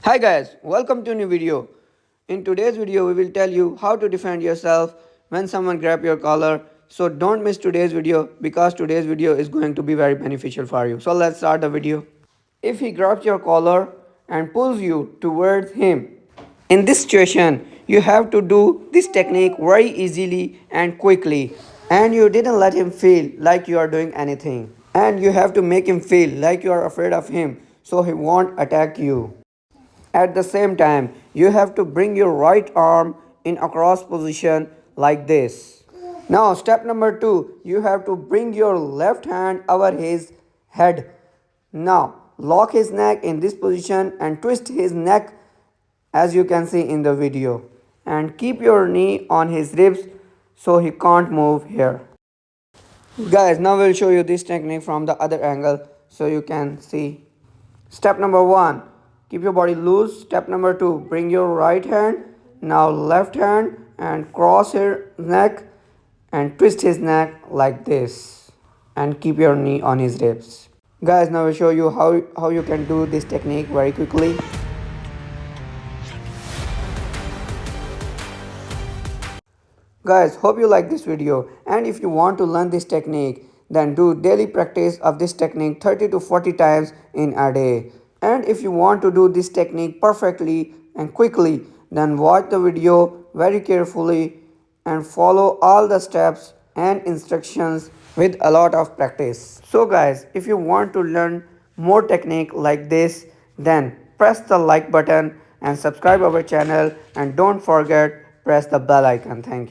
Hi guys, welcome to a new video. In today's video, we will tell you how to defend yourself when someone grab your collar. So don't miss today's video because today's video is going to be very beneficial for you. So let's start the video. If he grabs your collar and pulls you towards him, in this situation, you have to do this technique very easily and quickly. And you didn't let him feel like you are doing anything. And you have to make him feel like you are afraid of him so he won't attack you. At the same time, you have to bring your right arm in a cross position like this. Now, step number 2, you have to bring your left hand over his head. Now, lock his neck in this position and twist his neck as you can see in the video. And keep your knee on his ribs so he can't move here. Guys, now we'll show you this technique from the other angle so you can see. Step number 1, keep your body loose. Step number 2, bring your right hand, now left hand, and cross his neck and twist his neck like this. And keep your knee on his ribs. Guys, now we'll show you how you can do this technique very quickly. Guys, hope you like this video, and if you want to learn this technique, then do daily practice of this technique 30 to 40 times in a day. And if you want to do this technique perfectly and quickly, then watch the video very carefully and follow all the steps and instructions with a lot of practice. So guys, if you want to learn more technique like this, then press the like button and subscribe our channel, and don't forget press the bell icon. Thank you.